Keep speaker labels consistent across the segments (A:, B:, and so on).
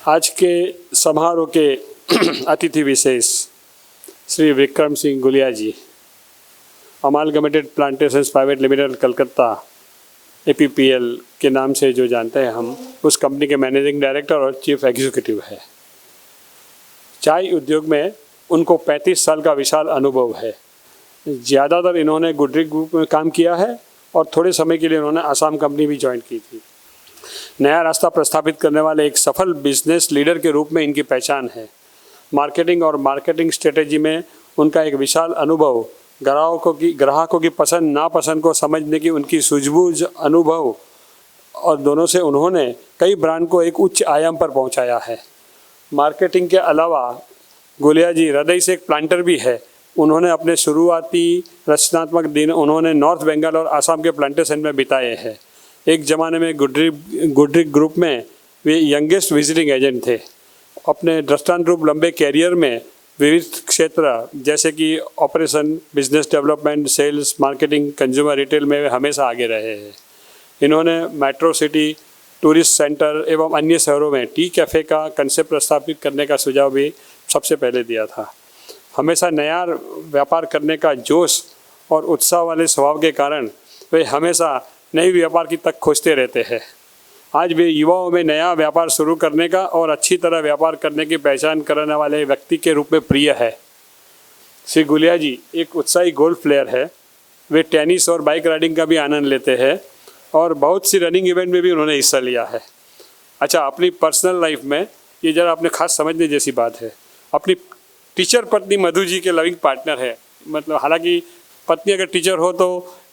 A: आज के समारोह के अतिथि विशेष Shri Vikram Singh Gulia ji, amalgamated plantations private limited Calcutta APPL के नाम से जो जानते हैं हम, उस कंपनी के मैनेजिंग डायरेक्टर और चीफ एग्जीक्यूटिव है। चाय उद्योग में उनको 35 साल का विशाल अनुभव है। ज़्यादातर इन्होंने गुडरी ग्रुप में काम किया है और थोड़े समय के लिए इन्होंने आसाम कंपनी भी ज्वाइन की थी। नया रास्ता प्रस्थापित करने वाले एक सफल बिजनेस लीडर के रूप में इनकी पहचान है। मार्केटिंग और मार्केटिंग स्ट्रेटेजी में उनका एक विशाल अनुभव, ग्राहकों की पसंद नापसंद को समझने की उनकी सूझबूझ अनुभव, और दोनों से उन्होंने कई ब्रांड को एक उच्च आयाम पर पहुंचाया है। मार्केटिंग के अलावा गुलिया जी हृदय से एक प्लांटर भी है। उन्होंने अपने शुरुआती रचनात्मक दिन उन्होंने नॉर्थ बंगाल और आसाम के प्लांटेशन में बिताए हैं। एक ज़माने में गुडरी ग्रुप में वे यंगेस्ट विजिटिंग एजेंट थे। अपने दृष्टांतरूप लंबे कैरियर में विविध क्षेत्र जैसे कि operation, business development, sales, marketing, consumer retail में वे हमेशा आगे रहे हैं। इन्होंने मेट्रो सिटी, टूरिस्ट सेंटर एवं अन्य शहरों में टी कैफ़े का कंसेप्ट प्रस्तावित करने का सुझाव भी सबसे पहले दिया था। हमेशा नया व्यापार करने का जोश और उत्साह वाले स्वभाव के कारण वे हमेशा नई व्यापार की तक खोजते रहते हैं। आज वे युवाओं में नया व्यापार शुरू करने का और अच्छी तरह व्यापार करने की पहचान करने वाले व्यक्ति के रूप में प्रिय है। श्री गुलिया जी एक उत्साही गोल्फ प्लेयर है। वे टेनिस और बाइक राइडिंग का भी आनंद लेते हैं और बहुत सी रनिंग इवेंट में भी उन्होंने हिस्सा लिया है। अच्छा, अपनी पर्सनल लाइफ में ये जरा आपने खास समझने जैसी बात है। अपनी टीचर पत्नी मधु जी के लविंग पार्टनर है। मतलब हालांकि पत्नी अगर टीचर हो तो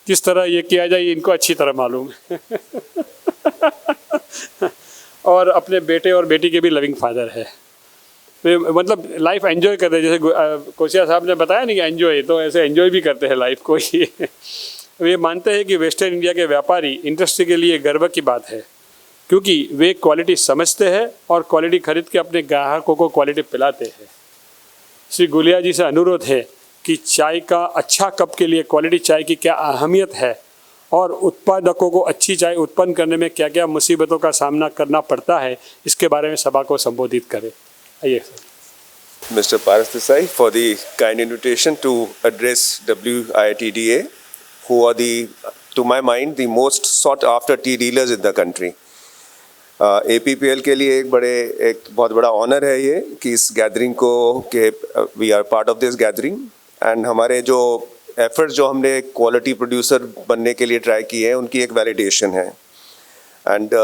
A: किस तरह ये किया जाए इनको अच्छी तरह मालूम है। और अपने बेटे और बेटी के भी लविंग फादर है। वे मतलब लाइफ एंजॉय करते हैं, जैसे कोशिया साहब ने बताया नहीं कि एंजॉय, तो ऐसे एंजॉय भी करते हैं लाइफ को ही। वे मानते हैं कि वेस्टर्न इंडिया के व्यापारी इंडस्ट्री के लिए गर्व की बात है, क्योंकि वे क्वालिटी समझते हैं और क्वालिटी खरीद के अपने ग्राहकों को क्वालिटी पिलाते हैं। श्री गुलिया जी से अनुरोध है कि चाय का अच्छा कप के लिए क्वालिटी चाय की क्या अहमियत है और उत्पादकों को अच्छी चाय उत्पन्न करने में क्या क्या मुसीबतों का सामना करना पड़ता है, इसके बारे में सभा को संबोधित करें। आइए sir.
B: Mr. Paras Desai for the kind invitation to address WITDA, who are to my mind, the most sought after tea dealers in the country. APPL के लिए एक बहुत बड़ा ऑनर है ये कि इस गैदरिंग को कि we are part of this gathering, and हमारे जो एफर्ट्स जो हमने क्वालिटी प्रोड्यूसर बनने के लिए ट्राई किए हैं उनकी एक वैलिडेशन है। And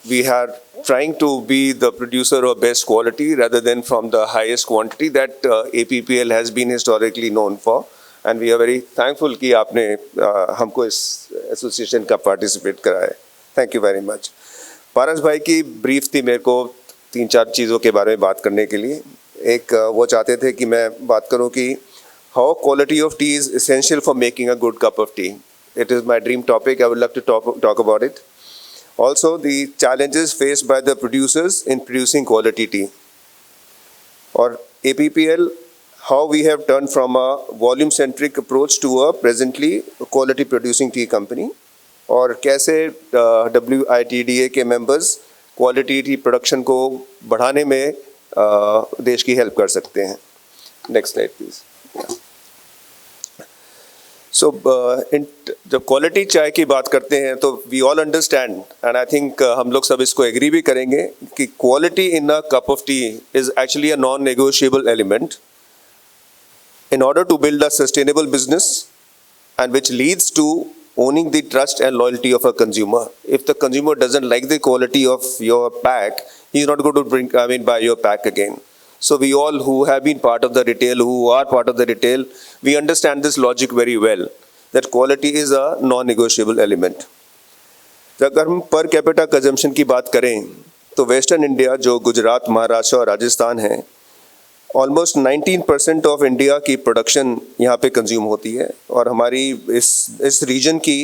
B: we are trying to be the producer of best quality rather than from the highest quantity that APPL has been historically known for, and we are very thankful कि आपने हमको इस association का participate कराया। Thank you very much. Paras भाई की brief थी मेरे को 3-4 चीज़ों के बारे में बात करने के लिए। एक वो चाहते थे कि मैं बात करूं कि how quality of tea is essential for making a good cup of tea. It is my dream topic, I would love to talk about it. Also, the challenges faced by the producers in producing quality tea. Or APPL, how we have turned from a volume-centric approach to a presently quality producing tea company. और कैसे WITDA के members quality tea production को बढ़ाने में देश की help कर सकते हैं। Next slide, please. Yeah. So, जब क्वालिटी चाय की बात करते हैं तो we all understand, and I think हम लोग सब इसको एग्री भी करेंगे कि quality in a cup of tea is actually a non negotiable element in order to build a sustainable business and which leads to owning the trust and loyalty of a consumer. If the consumer doesn't like the quality of your pack, he's not going to buy your pack again. So we all who have been part of the retail, who are part of the retail, we understand this logic very well, that quality is a non-negotiable element. अगर हम per capita consumption की बात करें तो western India जो गुजरात, महाराष्ट्र और राजस्थान है, almost 19% of India की प्रोडक्शन यहाँ पे कंज्यूम होती है, और हमारी इस रीजन की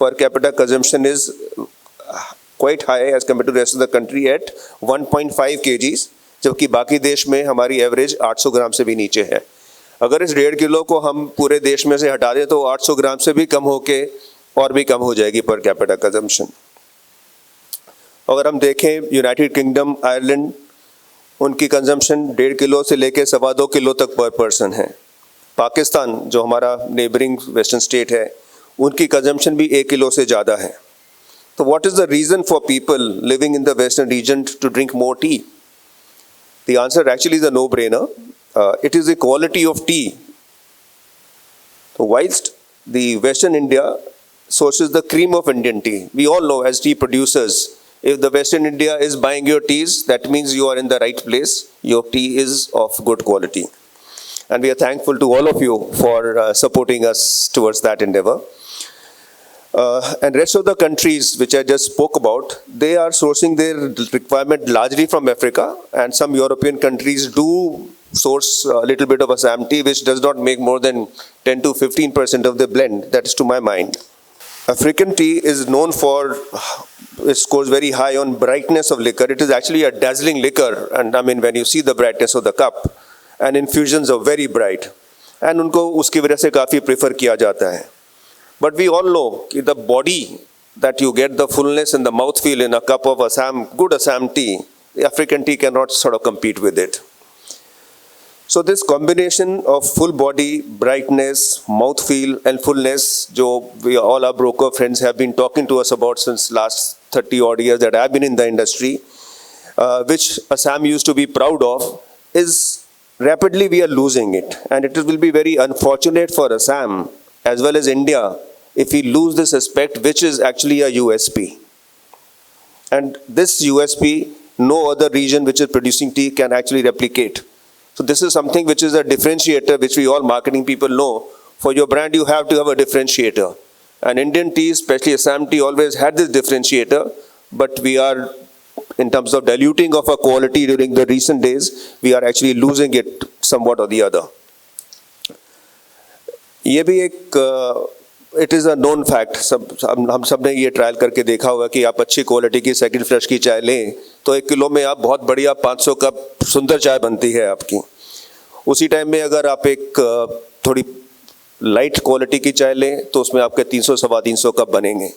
B: per capita consumption is quite high as compare to rest of the country at 1.5 kgs, जबकि बाकी देश में हमारी एवरेज 800 ग्राम से भी नीचे है। अगर इस 1.5 किलो को हम पूरे देश में से हटा दें तो 800 ग्राम से भी कम होके और भी कम हो जाएगी पर कैपिटा कंजम्पशन। अगर हम देखें यूनाइटेड किंगडम, आयरलैंड उनकी कंजम्पशन 1.5 किलो से लेके 2.25 किलो तक पर पर्सन है। पाकिस्तान जो हमारा नेबरिंग वेस्टर्न स्टेट है, उनकी कंजम्पशन भी 1 किलो से ज़्यादा है। तो what is the reason for people living in the western region to drink more tea? The answer actually is a no brainer. It is the quality of tea. So whilst the Western India sources the cream of Indian tea, we all know as tea producers, if the Western India is buying your teas, that means you are in the right place. Your tea is of good quality. And we are thankful to all of you for supporting us towards that endeavor. And rest of the countries which I just spoke about, they are sourcing their requirement largely from Africa, and some European countries do source a little bit of Assam tea, which does not make more than 10 to 15% of the blend. That is to my mind. African tea is known for, it scores very high on brightness of liquor. It is actually a dazzling liquor, and I mean when you see the brightness of the cup, and infusions are very bright, and उनको उसकी वजह से काफ़ी prefer किया जाता है. But we all know that the body that you get, the fullness and the mouthfeel in a cup of Assam, good Assam tea, the African tea cannot sort of compete with it. So this combination of full body, brightness, mouthfeel and fullness, जो we all our broker friends have been talking to us about since last 30 odd years that I've been in the industry, which Assam used to be proud of, is rapidly we are losing it. And it will be very unfortunate for Assam as well as India if we lose this aspect, which is actually a USP. And this USP, no other region which is producing tea can actually replicate. So this is something which is a differentiator, which we all marketing people know. For your brand, you have to have a differentiator. And Indian tea, especially Assam tea, always had this differentiator, but we are, in terms of diluting of our quality during the recent days, we are actually losing it somewhat or the other. ये भी एक it is a known fact, हम सब ने ये trial करके देखा होगा कि आप अच्छी क्वालिटी की सेकंड फ्रेश की चाय लें तो 1 किलो में आप बहुत बढ़िया 500 कप सुंदर चाय बनती है आपकी. उसी टाइम में अगर आप एक थोड़ी लाइट क्वालिटी की चाय लें तो उसमें आपके 300 सवा 300 कप बनेंगे.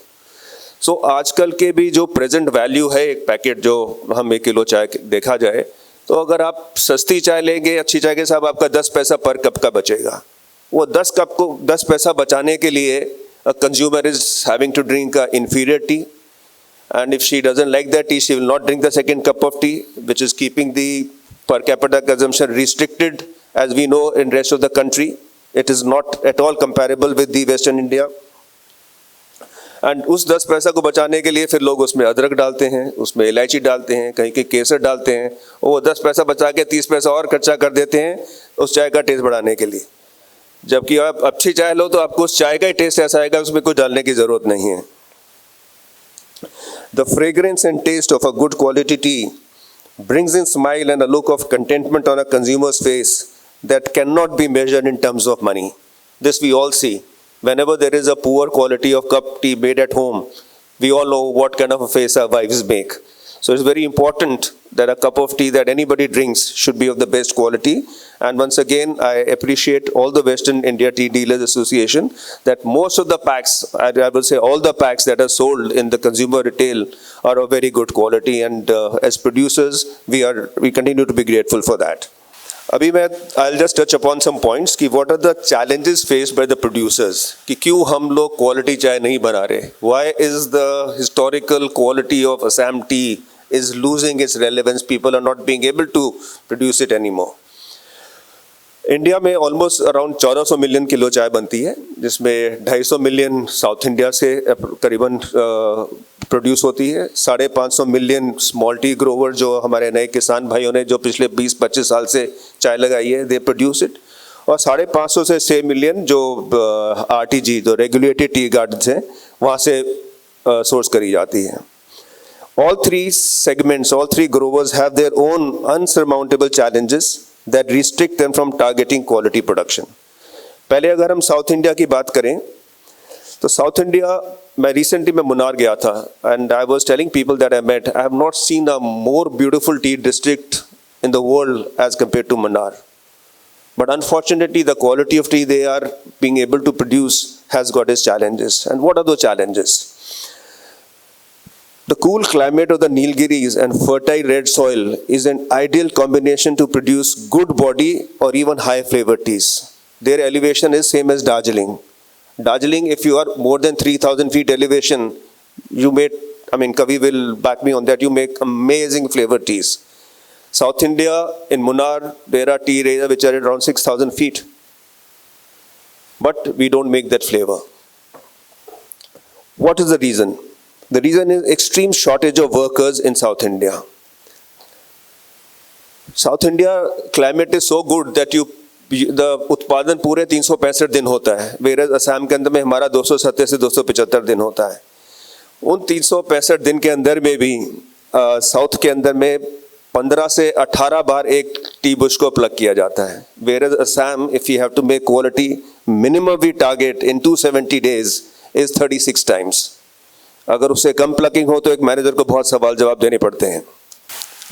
B: सो आजकल के भी जो प्रेजेंट वैल्यू है एक पैकेट जो हम 1 किलो चाय देखा जाए तो अगर आप सस्ती चाय लेंगे अच्छी चाय के साथ आपका 10 पैसा पर कप का बचेगा. वो 10 कप को 10 पैसा बचाने के लिए consumer is having to drink inferior tea, and if she doesn't like that tea, she will not drink the second cup of tea, which is keeping the per capita consumption restricted, as we know in rest of the country. It is not at all comparable with the Western India. And उस 10 पैसा को बचाने के लिए फिर लोग उसमें अदरक डालते हैं, उसमें इलायची डालते हैं, कहीं के केसर डालते हैं, और वो 10 पैसा बचा के 30 पैसा और खर्चा कर देते हैं उस चाय का टेस्ट बढ़ाने के लिए. जबकि आप अच्छी चाय लो तो आपको उस चाय का ही टेस्ट ऐसा आएगा, उसमें कुछ डालने की ज़रूरत नहीं है. The fragrance and taste of a good quality tea brings in smile and a look of contentment on a consumer's face that cannot be measured in terms of money. This we all see. Whenever there is a poor quality of cup tea made at home, we all know what kind of a face our wives make. So it's very important that a cup of tea that anybody drinks should be of the best quality. And once again, I appreciate all the Western India Tea Dealers Association that most of the packs, I will say all the packs that are sold in the consumer retail are of very good quality. And as producers, we continue to be grateful for that. अभी मैं I'll just touch upon some points कि what are the challenges faced by the producers कि क्यों हम लोग quality चाय नहीं बना रहे. Why is the historical quality of Assam tea is losing its relevance? People are not being able to produce it anymore. India में almost around 1400 million kilo चाय बनती है, जिसमें 250 मिलियन साउथ इंडिया से करीबन प्रोड्यूस होती है. 550 मिलियन स्मॉल टी ग्रोवर जो हमारे नए किसान भाइयों ने जो पिछले 20-25 साल से चाय लगाई है, दे प्रोड्यूस इट. और 550 से 6 मिलियन जो RTG जो रेगुलेटेड टी गार्डन्स हैं वहाँ से सोर्स करी जाती है. All three segments, all three growers have their own unsurmountable challenges that restrict them from targeting quality production. पहले अगर हम साउथ इंडिया की बात करें तो साउथ इंडिया मैं रिसेंटली मैं मुनार गया था and I was telling people that I met I have not seen a more beautiful tea district in the world as compare to Munnar. But unfortunately, the quality of tea they are being able to produce has got its challenges. And what are those challenges? The cool climate of the Nilgiris and fertile red soil is an ideal combination to produce good body or even high flavor teas. Their elevation is same as Darjeeling. Darjeeling, if you are more than 3,000 feet elevation, you make, Kavi will back me on that, you make amazing flavor teas. South India, in Munnar, there are tea areas which are at around 6,000 feet. But we don't make that flavor. What is the reason? The reason is extreme shortage of workers in South India. South India climate is so good that the उत्पादन पूरे 365 दिन होता है, whereas Assam के अंदर में हमारा 270 से 275 दिन होता है. उन 365 दिन के अंदर में भी साउथ के अंदर में 15 से 18 बार एक टी बुश को प्लग किया जाता है. Whereas Assam, if you have to make quality, minimum we target in 270 days is 36 times. अगर उससे कम प्लकिंग हो तो एक मैनेजर को बहुत सवाल जवाब देने पड़ते हैं.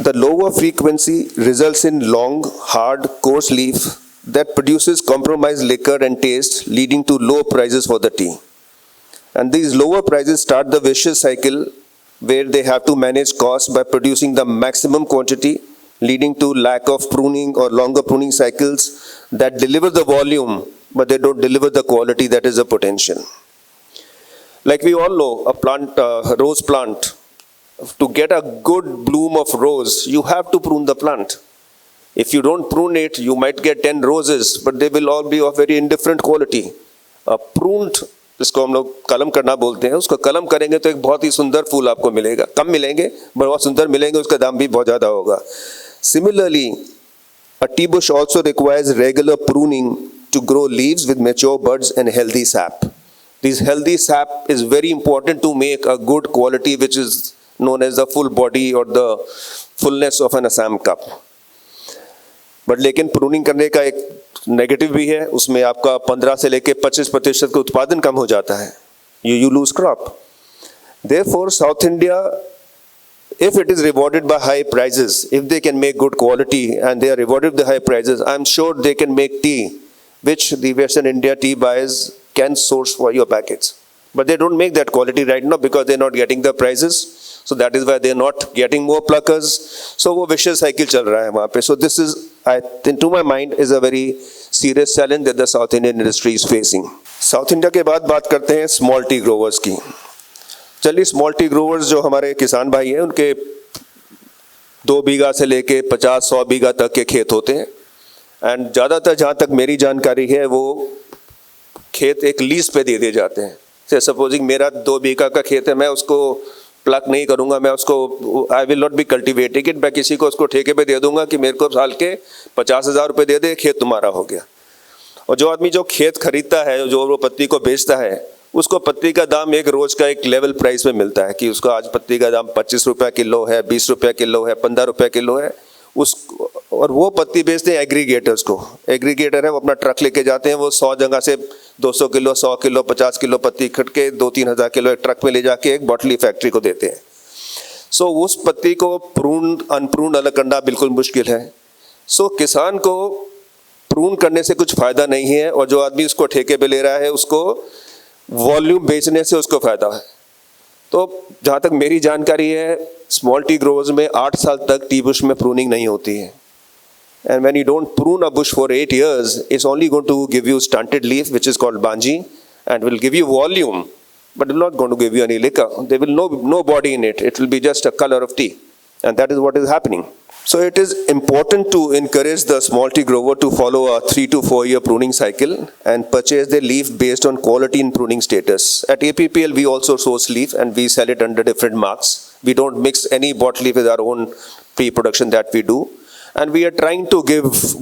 B: The lower frequency results in long, hard, coarse leaf that produces compromised liquor and taste, leading to low prices for the tea. And these lower prices start the vicious cycle where they have to manage costs by producing the maximum quantity, leading to lack of pruning or longer pruning cycles that deliver the volume, but they don't deliver the quality that is the potential. Like we all know, a plant, rose plant, to get a good bloom of rose, you have to prune the plant. If you don't prune it, you might get 10 roses, but they will all be of very indifferent quality. A pruned, जिसको हम लोग कलम करना बोलते हैं, उसको कलम करेंगे तो एक बहुत ही सुंदर फूल आपको मिलेगा. कम मिलेंगे, बहुत सुंदर मिलेंगे, उसका दाम भी बहुत ज़्यादा होगा. Similarly, a tea bush also requires regular pruning to grow leaves with mature buds and healthy sap. This healthy sap is very important to make a good quality which is known as the full body or the fullness of an Assam cup. But लेकिन pruning करने का एक negative भी है, उसमें आपका 15 से लेके 25% का उत्पादन कम हो जाता है. You lose crop. Therefore, South India, if it is rewarded by high prices, if they can make good quality and they are rewarded with the high prices, I'm sure they can make tea, which the Western India tea buyers can source for your packets. But they don't make that quality right now because they're not getting the prices. So that is why they're not getting more pluckers. So वो vicious cycle चल रहा है वहाँ पे. So this is, I think, to my mind, is a very serious challenge that the South Indian industry is facing. South India के बाद बात करते हैं small tea growers की. चलिए small tea growers जो हमारे किसान भाई हैं, उनके 2 बीघा से लेके 50-100 बीघा तक के खेत होते हैं. एंड ज़्यादातर जहाँ तक मेरी जानकारी है वो खेत एक लीज पे दे दिए जाते हैं. से सपोजिंग मेरा 2 बीघा का खेत है, मैं उसको प्लग नहीं करूंगा, मैं उसको I will not be cultivating it, मैं किसी को उसको ठेके पे दे दूंगा कि मेरे को साल के 50,000 रुपये दे दे, खेत तुम्हारा हो गया. और जो आदमी जो खेत खरीदता है, जो वो पत्ती को बेचता है, उसको पत्ती का दाम एक रोज का एक लेवल प्राइस में मिलता है कि उसको आज पत्ती का दाम 25 रुपये किलो है, 20 रुपये किलो है, 15 रुपये किलो है. और वो पत्ती बेचते हैं एग्रीगेटर्स को. एग्रीगेटर है, वो अपना ट्रक लेके जाते हैं, वो 100 जगह से 200 किलो, 100 किलो, 50 किलो पत्ती इकट्ठ के 2-3 हज़ार किलो एक ट्रक में ले जाके एक बॉटली फैक्ट्री को देते हैं. सो उस पत्ती को प्रून अनप्रून अलग करना बिल्कुल मुश्किल है. सो किसान को प्रून करने से कुछ फ़ायदा नहीं है, और जो आदमी उसको ठेके पे ले रहा है उसको वॉल्यूम बेचने से उसको फ़ायदा है. तो जहाँ तक मेरी जानकारी है, स्मॉल टी ग्रोवर्स में 8 साल तक टी बुश में प्रूनिंग नहीं होती है. And when you don't prune a bush for 8 years, it's only going to give you stunted leaf, which is called banji, and will give you volume, but it's not going to give you any liquor. There will no body in it. It will be just a color of tea, and that is what is happening. So it is important to encourage the small tea grower to follow a 3 to 4 year pruning cycle and purchase their leaf based on quality and pruning status. At APPL, we also source leaf and we sell it under different marks. We don't mix any bought leaf with our own pre-production that we do. And we are trying to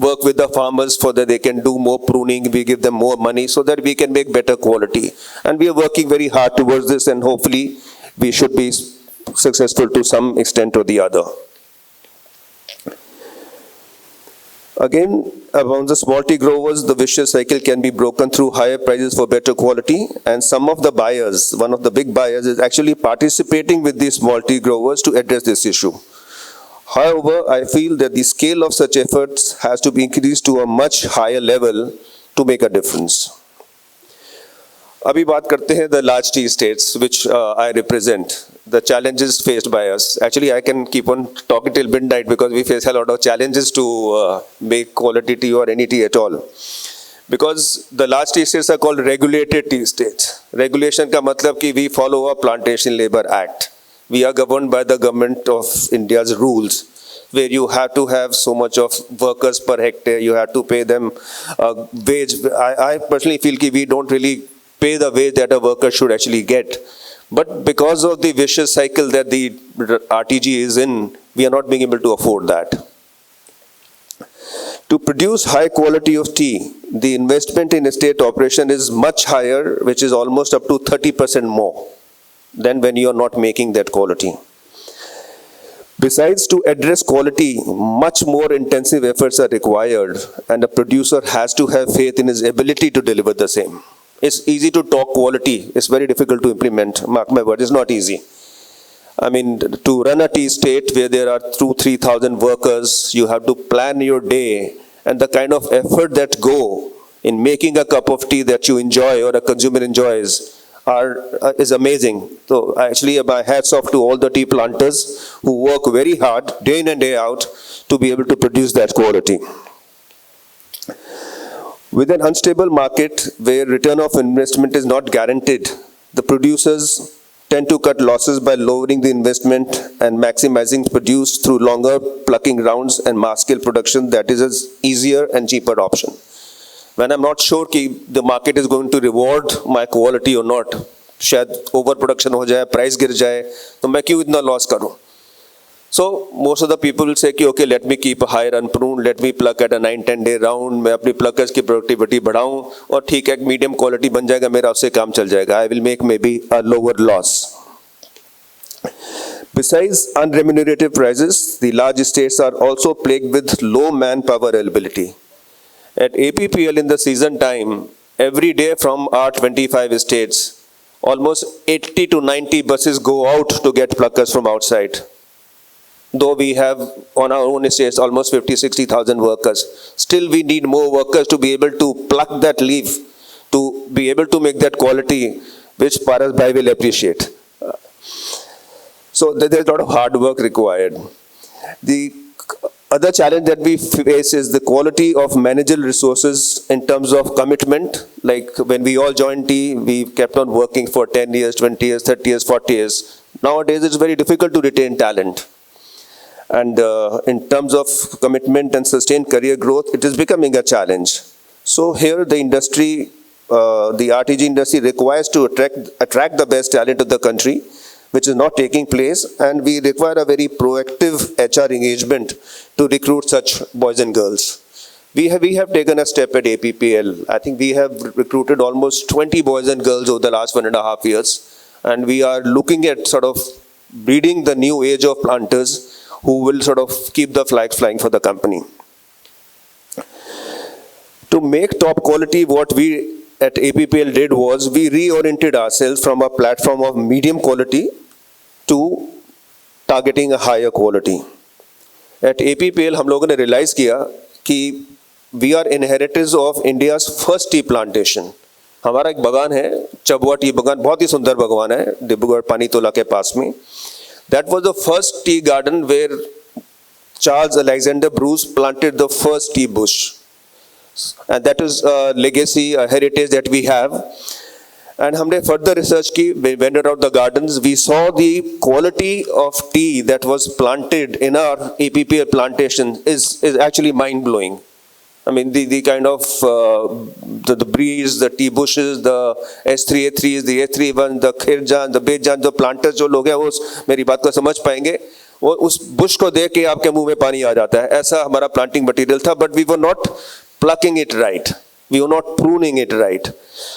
B: work with the farmers so that they can do more pruning. We give them more money so that we can make better quality. And we are working very hard towards this, and hopefully we should be successful to some extent or the other. Again, among the small tea growers, the vicious cycle can be broken through higher prices for better quality. And some of the buyers, one of the big buyers, is actually participating with these small tea growers to address this issue. However, I feel that the scale of such efforts has to be increased to a much higher level to make a difference. अभी बात करते हैं the large tea states which I represent, the challenges faced by us. Actually, I can keep on talking till midnight because we face a lot of challenges to make quality tea or any tea at all. Because the large tea states are called regulated tea states. Regulation का मतलब कि we follow a Plantation Labour Act. We are governed by the government of India's rules, where you have to have so much of workers per hectare, you have to pay them wage. I personally feel that we don't really pay the wage that a worker should actually get. But because of the vicious cycle that the RTG is in, we are not being able to afford that. To produce high quality of tea, the investment in estate operation is much higher, which is almost up to 30% more than when you are not making that quality. Besides, to address quality, much more intensive efforts are required, and a producer has to have faith in his ability to deliver the same. It's easy to talk quality, it's very difficult to implement. Mark my word, it's not easy. I mean, to run a tea estate where there are 2,000-3,000 workers, you have to plan your day, and the kind of effort that go in making a cup of tea that you enjoy or a consumer enjoys is amazing. So actually, my hats off to all the tea planters who work very hard day in and day out to be able to produce that quality. With an unstable market where return of investment is not guaranteed, the producers tend to cut losses by lowering the investment and maximizing produce through longer plucking rounds and mass scale production that is an easier and cheaper option. When I'm not sure कि the market is going to reward my quality or not, शायद over production हो जाए, price गिर जाए, तो मैं क्यों इतना loss करूं? So most of the people will say कि okay, let me keep a higher unpruned, let me pluck at a 9-10 day round, मैं अपनी pluckers की productivity बढ़ाऊं और ठीक है medium quality बन जाएगा मेरा, उससे काम चल जाएगा. I will make maybe a lower loss. Besides unremunerative prices, the large estates are also plagued with low manpower availability. At APPL in the season time, every day from our 25 estates, almost 80 to 90 buses go out to get pluckers from outside. Though we have on our own estates almost 50-60,000 workers, still we need more workers to be able to pluck that leaf, to be able to make that quality which Paras Bhai will appreciate. So there's a lot of hard work required. The other challenge that we face is the quality of managerial resources in terms of commitment. Like when we all joined tea, we kept on working for 10 years, 20 years, 30 years, 40 years. Nowadays, it's very difficult to retain talent. And in terms of commitment and sustained career growth, it is becoming a challenge. So here the industry, the RTG industry requires to attract the best talent of the country, which is not taking place, and we require a very proactive HR engagement to recruit such boys and girls. We have taken a step at APPL. I think we have recruited almost 20 boys and girls over the last 1.5 years, and we are looking at sort of breeding the new age of planters who will sort of keep the flags flying for the company. To make top quality, what we at APPL did was we reoriented ourselves from a platform of medium quality to targeting a higher quality. At APPL, हम लोगों ने realize किया कि we are inheritors of India's first tea plantation. हमारा एक बगान है, चबुआ T बगान, बहुत ही सुंदर बगान है, डिब्रूगढ़ पानीतोला के पास में. That was the first tea garden where Charles Alexander Bruce planted the first tea bush. And that is a legacy, a heritage that we have. And हमने further research की, we went around the gardens, we saw the quality of tea that was planted in our APPL plantation is actually mind-blowing. I mean, the kind of the breeze, the tea bushes, the S3A3s, the A31, the Khirjan, the Bejan, the planters जो लोग हैं वो मेरी बात को समझ पाएंगे, वो उस बुश को देख के आपके मुंह में पानी आ जाता है. ऐसा हमारा planting material था, but we were not plucking it right. We were not pruning it right.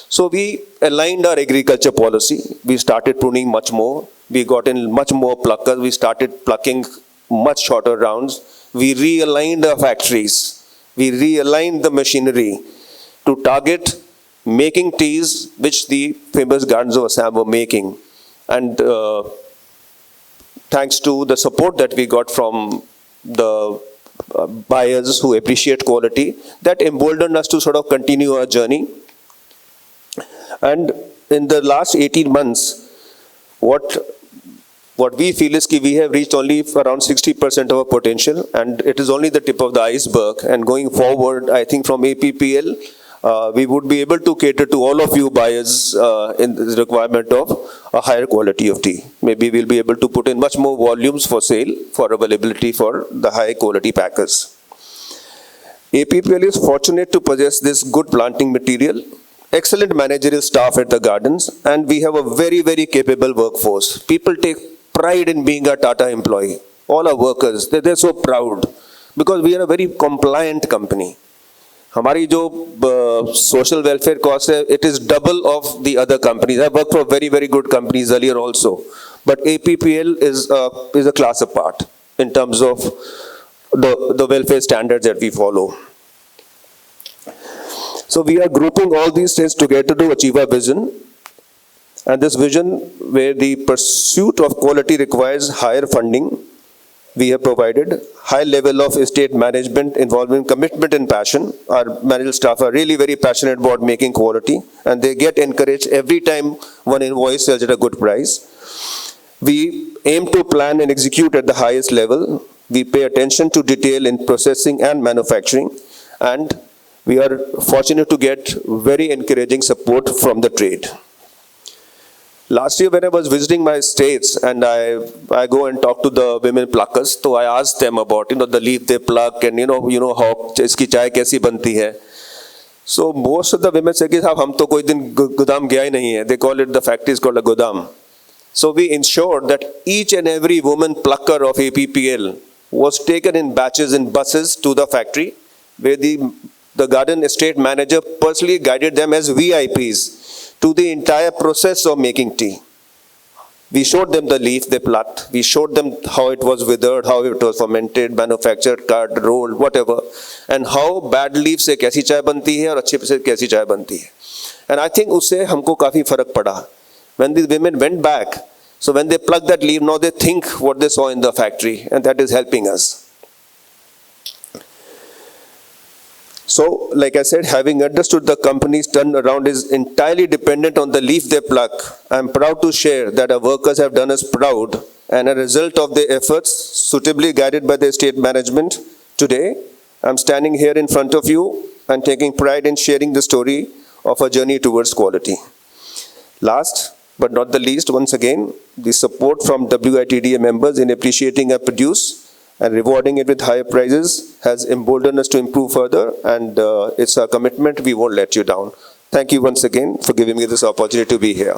B: So we aligned our agriculture policy. We started pruning much more. We got in much more pluckers. We started plucking much shorter rounds. We realigned our factories. We realigned the machinery to target making teas which the famous gardens of Assam were making. And thanks to the support that we got from the buyers who appreciate quality, that emboldened us to sort of continue our journey. And in the last 18 months, what we feel is that we have reached only around 60% of our potential, and it is only the tip of the iceberg. And going forward, I think from APPL, we would be able to cater to all of you buyers in the requirement of a higher quality of tea. Maybe we'll be able to put in much more volumes for sale, for availability for the high quality packers. APPL is fortunate to possess this good planting material, excellent managerial staff at the gardens, and we have a very, very capable workforce. People take pride in being a Tata employee. All our workers, they're so proud because we are a very compliant company. हमारी जो social welfare cost है, it is double of the other companies. I worked for very, very good companies earlier also, but APPL is a class apart in terms of the welfare standards that we follow. So we are grouping all these things together to achieve our vision. And this vision, where the pursuit of quality requires higher funding, we have provided high level of estate management involving commitment and passion. Our managerial staff are really very passionate about making quality, and they get encouraged every time one invoice sells at a good price. We aim to plan and execute at the highest level. We pay attention to detail in processing and manufacturing, and we are fortunate to get very encouraging support from the trade. Last year when I was visiting my states and I go and talk to the women pluckers, so I asked them about, the leaf they pluck and how iski chai kaisi banti hai. So most of the women say, "Saab, hum to koi din godam gaya hi nahi hai." They call it, the factory is called a godam. So we ensured that each and every woman plucker of APPL was taken in batches in buses to the factory, where the garden estate manager personally guided them as VIPs to the entire process of making tea. We showed them the leaf they plucked. We showed them how it was withered, how it was fermented, manufactured, cut, rolled, whatever, and how bad leaf se kaisi chai banti hai aur अच्छे से कैसी चाय बनती है. And I think उससे हमको काफी फर्क पड़ा. When the women went back, so when they pluck that leaf, now they think what they saw in the factory, and that is helping us. So, like I said, having understood the company's turnaround is entirely dependent on the leaf they pluck, I am proud to share that our workers have done us proud, and a result of their efforts, suitably guided by the estate management, today I am standing here in front of you and taking pride in sharing the story of our journey towards quality. Last but not the least, once again, the support from WITDA members in appreciating our produce and rewarding it with higher prizes has emboldened us to improve further, and it's our commitment. We won't let you down. Thank you once again for giving me this opportunity to be here.